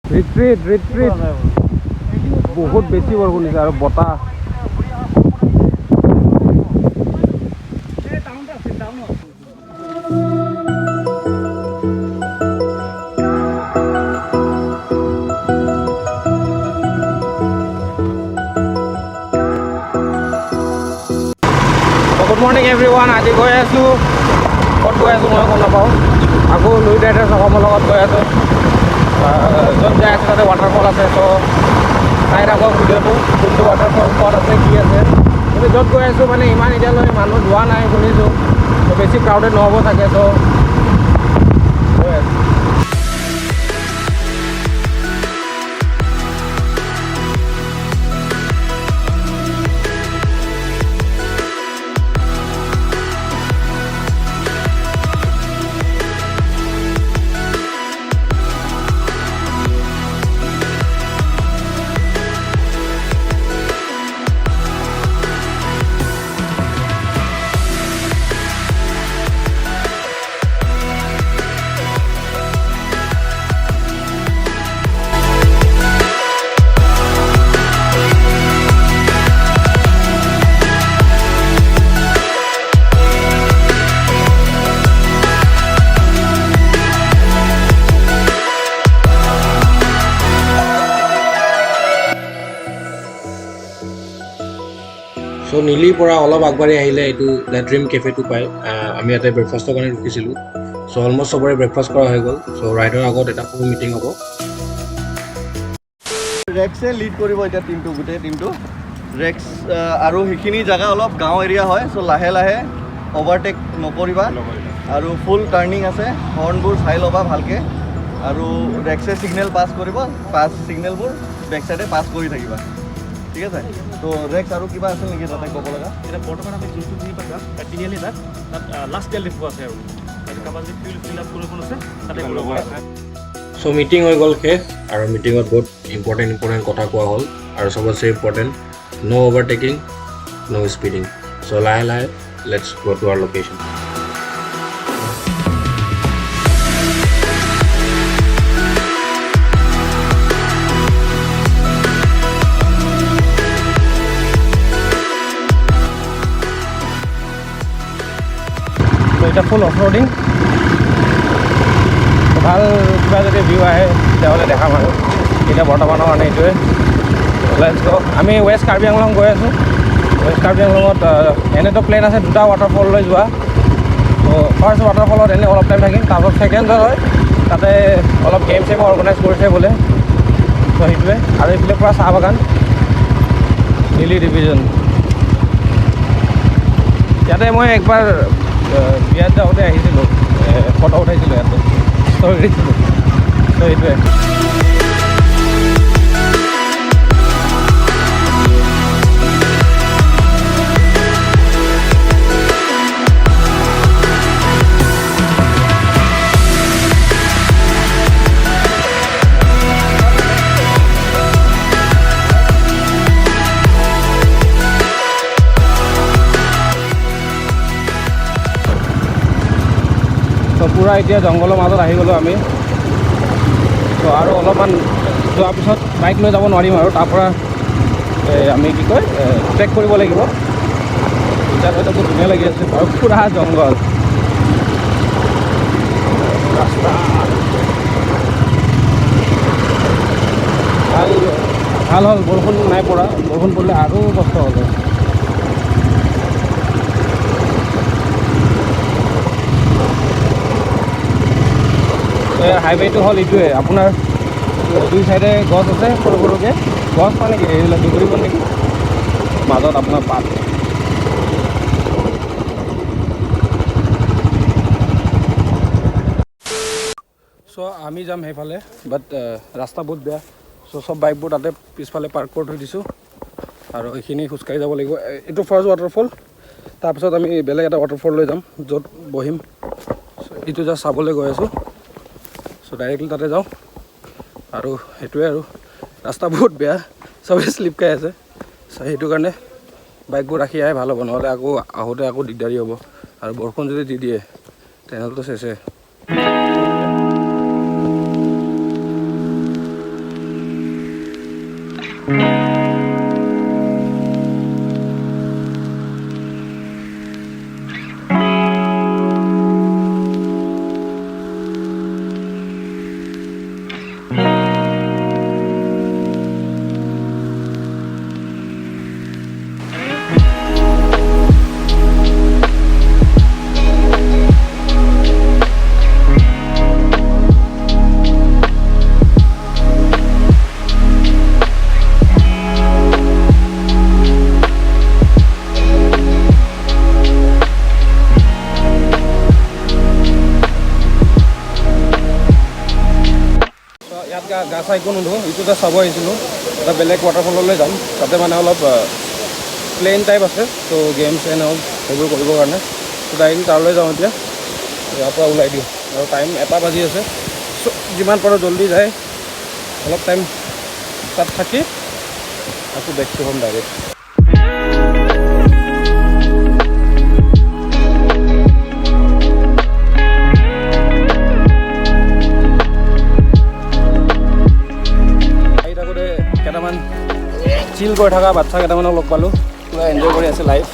retreat বহুত বেছি বৰষুণ দিছে আৰু বতাহ গুড মৰ্ণিং এভৰিৱান আজি গৈ আছোঁ ক'ত গৈ আছোঁ মই গম নাপাওঁ আকৌ লুইট ৰাইডাৰ্ছ অসমৰ লগত গৈ আছোঁ য'ত যাই আছোঁ তাতে ৱাটাৰফল আছে চ' চাই থাকক ভিডিঅ'টো কোনটো ৱাটাৰফল ক'ত আছে কি আছে কিন্তু য'ত গৈ আছোঁ মানে ইমান এতিয়ালৈ মানুহ যোৱা নাই শুনিছোঁ ত' বেছি ক্ৰাউডেড নহ'ব চাগে চ' গৈ আছোঁ চ' নীলিৰ পৰা অলপ আগবাঢ়ি আহিলে এইটো দ্য ড্ৰিম কেফেটো পায় আমি ইয়াতে ব্ৰেকফাষ্টৰ কাৰণে ৰখিছিলোঁ চ' অলমষ্ট চবৰে ব্ৰেকফাষ্ট কৰা হৈ গ'ল চ' ৰাইডৰ আগত এটা সৰু মিটিং হ'ব ৰেক্সে লিড কৰিব এতিয়া টিমটো গোটেই টিমটো ৰেক্স আৰু সেইখিনি জেগা অলপ গাঁও এৰিয়া হয় চ' লাহে লাহে অভাৰটেক নকৰিবা আৰু ফুল টাৰ্ণিং আছে হৰ্ণবোৰ চাই ল'বা ভালকৈ আৰু ৰেক্সে ছিগনেল পাছ কৰিব ছিগনেলবোৰ বেক চাইডে পাছ কৰি থাকিবা ঠিক আছে তো ৰেক্স আৰু কিবা আছিল নেকি তাতে ক'ব লগা এতিয়া বৰ্তমান আমি যোনটো যি পাইছা তিনিআলি তাত লাষ্ট তেল ডিপু আছে আৰু কাৰোবাৰ যদি ফিল ফিল আপ কৰিব আছে তাতে কৰিব আছে চ' মিটিং হৈ গ'ল শেষ আৰু মিটিঙত বহুত ইম্পৰ্টেণ্ট কথা কোৱা হ'ল আৰু চবতছে ইম্পৰ্টেণ্ট ন' অভাৰটেকিং ন' স্পীডিং চ' লাহে লাহে লেটছ গ' টু আৱাৰ লোকেশ্যন এটা ফুল অফ ৰোডিং ভাল কিবা যদি ভিউ আহে তেতিয়াহ'লে দেখাম আৰু এতিয়া বৰ্তমানৰ কাৰণে এইটোৱে লেটছ গ' আমি ৱেষ্ট কাৰ্বি আংলং গৈ আছোঁ ৱেষ্ট কাৰ্বি আংলঙত এনেতো প্লেন আছে দুটা ৱাটাৰফললৈ যোৱা ত' ফাৰ্ষ্ট ৱাটাৰফলত এনেই অলপ টাইম থাকিম তাৰপিছত ছেকেণ্ডত হয় তাতে অলপ গেম চেম অৰ্গেনাইজ কৰিছে বোলে ত' সেইটোৱে আৰু এইফালে পৰা চাহ বাগান নীলি ডিভিজন ইয়াতে মই একবাৰ বিয়াত যাওঁতে আহিছিলোঁ ফটো উঠাইছিলোঁ ইয়াতে ষ্টৰি দিছিলোঁ ত' সেইটোৱে পূৰা এতিয়া জংঘলৰ মাজত আহি গ'লোঁ আমি ত' আৰু অলপমান যোৱাৰ পিছত বাইক লৈ যাব নোৱাৰিম আৰু তাৰপৰা আমি কি কয় ট্ৰেক কৰিব লাগিব এতিয়া হয়তো বহুত ধুনীয়া লাগি আছে আৰু পূৰা জংঘল ৰাস্তা ভাল হ'ল বৰষুণ নাই পৰা বৰষুণ পৰিলে আৰু কষ্ট হ'ল হাইৱেটো হ'ল এইটোৱে আপোনাৰ দুই চাইডে গছ আছে সৰু সৰুকৈ গছ মানে কি এইবিলাক দুগুৰিব নেকি মাজত আপোনাৰ পাত চ' আমি যাম সেইফালে বাট ৰাস্তা বহুত বেয়া চ' চব বাইকবোৰ তাতে পিছফালে পাৰ্ক কৰি থৈ দিছোঁ আৰু এইখিনি খোজকাঢ়ি যাব লাগিব এইটো ফাৰ্ষ্ট ৱাটাৰফল তাৰপিছত আমি বেলেগ এটা ৱাটাৰফল লৈ যাম য'ত বহিম এইটো জাষ্ট চাবলৈ গৈ আছোঁ চ' ডাইৰেক্টলি তাতে যাওঁ আৰু সেইটোৱে আৰু ৰাস্তা বহুত বেয়া চবেই শ্লিপ খাই আছে চ' সেইটো কাৰণে বাইকবোৰ ৰাখি আহে ভাল হ'ব নহ'লে আকৌ আহোঁতে আকৌ দিগদাৰী হ'ব আৰু বৰষুণ যদি দি দিয়ে তেনেহ'লেতো চেছে গা চা একো নোধো ইটোতে চাব আহিছিলোঁ এটা বেলেগ ৱাটাৰফললৈ যাম তাতে মানে অলপ প্লেইন টাইপ আছে ত' গেমছ এণ্ড অল সেইবোৰ কৰিবৰ কাৰণে ত' ডাইৰেক্ট তালৈ যাওঁ এতিয়া ইয়াৰ পৰা ওলাই দিওঁ আৰু টাইম 1 বাজি আছে চ' যিমান পাৰোঁ জল্দি যায় অলপ টাইম তাত থাকি আকৌ বেক টু হোম ডাইৰেক্ট চিল কৰি থকা বাচ্চা কেইটামানক লগ পালোঁ পুৰা এনজয় কৰি আছে লাইফ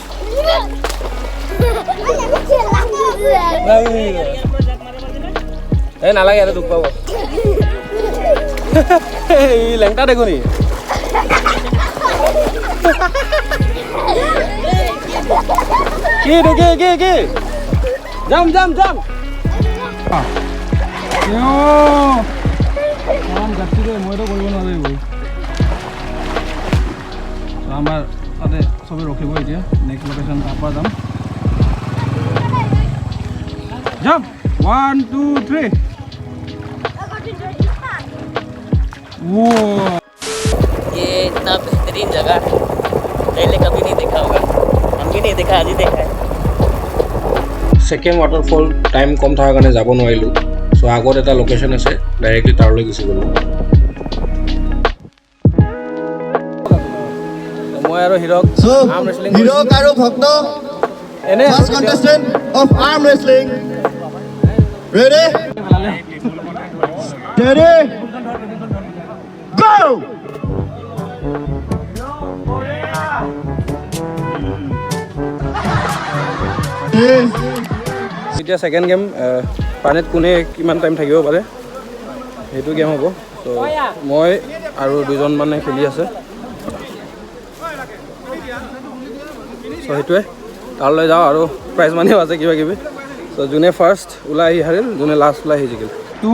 এই নালাগে ইয়াতে দুখ পাব এই লেংটা দেখো নি কি যাম মইতো কৰিব নোৱাৰিব আমাৰ তাতে চবেই ৰখিব এতিয়া নেক্সট লোকেশ্যন তাৰপৰা যাম 1 2 3 वो ये इतना बेहतरीन जगह पहले कभी नहीं देखा होगा हम भी नहीं देखा आज ही देखा है सेकेंड वाटरफल टाइम कम थকাৰ কাৰণে যাব নোৱাৰিলোঁ চ' আগত এটা লোকেশ্যন আছে ডাইৰেক্টলি তাৰলৈ গুচি গ'লোঁ মই আৰু হিৰক আৰ্ম ৰেছলিং হিৰক আৰু ভক্ত এনে first contestant of arm wrestling ready go এতিয়া সেকেন্ড গেম পানীত কোনে কিমান টাইম থাকিব পাৰে সেইটো গেম হ'ব তো মই আৰু দুজন মানে খেলি আছে চ' সেইটোৱে তালৈ যাওঁ আৰু প্ৰাইজ মানিও আছে কিবা কিবি চ' যোনে ফাৰ্ষ্ট ওলাই আহি হাৰিল যোনে লাষ্ট ওলাই আহি জিকিল 2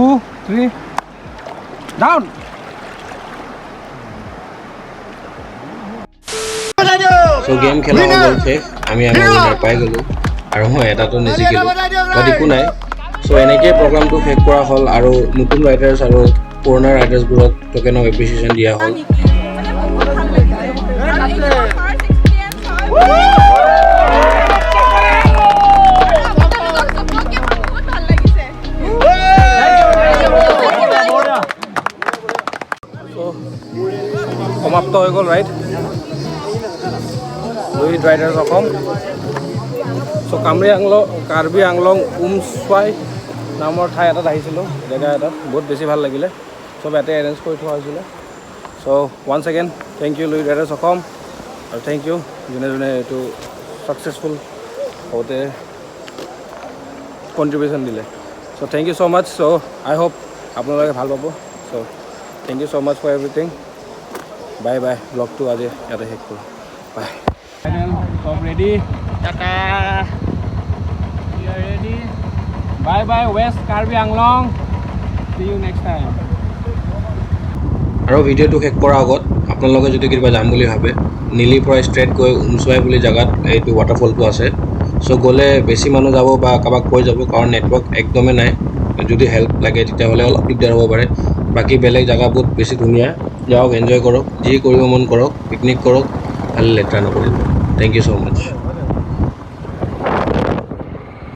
3 ডাউন চ' গেম খেলা হৈ গ'ল শেষ আমি আমাৰ উইনাৰ পাই গ'লোঁ আৰু মই এটাতো নিজিকিলোঁ বাট একো নাই চ' এনেকৈ প্ৰগ্ৰামটো শেষ কৰা হ'ল আৰু নতুন ৰাইডাৰ্ছ আৰু পুৰণা ৰাইডাৰ্ছবোৰক টকেন অফ এপ্ৰিচিয়েশ্যন দিয়া হ'ল সমাপ্ত হৈ গ'ল ৰাইড লুইট ৰাইডাৰ্ছ অসম চ' কাৰ্বি আংলং উমস্বাই নামৰ ঠাই এটাত আহিছিলোঁ জেগা এটাত বহুত বেছি ভাল লাগিলে চব ইয়াতে এৰেঞ্জ কৰি থোৱা হৈছিলে so' once again thank you Luit riders Assam আৰু থেংক ইউ যোনে যোনে এইটো ছাকচেছফুল হওঁতে কণ্ট্ৰিবিউশ্যন দিলে so' thank you so' much so' I hope আপোনালোকে ভাল পাব so' thank you so' much for everything bye bye ব্লগটো আজি ইয়াতে শেষ কৰোঁ বাই সব ready tata ready bye bye west Karbi Anglong see you next time আৰু ভিডিঅ'টো শেষ কৰাৰ আগত আপোনালোকে যদি কিবা যাম বুলি ভাবে নীলিৰ পৰা ষ্ট্ৰেইট গৈ উমস্বাই বুলি জেগাত এইটো ৱাটাৰফলটো আছে চ' গ'লে বেছি মানুহ যাব বা কাৰোবাক কৈ যাব কাৰণ নেটৱৰ্ক একদমেই নাই যদি হেল্প লাগে তেতিয়াহ'লে অলপ দিগদাৰ হ'ব পাৰে বাকী বেলেগ জেগা বহুত বেছি ধুনীয়া যাওক এনজয় কৰক যি কৰিব মন কৰক পিকনিক কৰক খালি লেতেৰা নকৰিব থেংক ইউ ছ' মাছ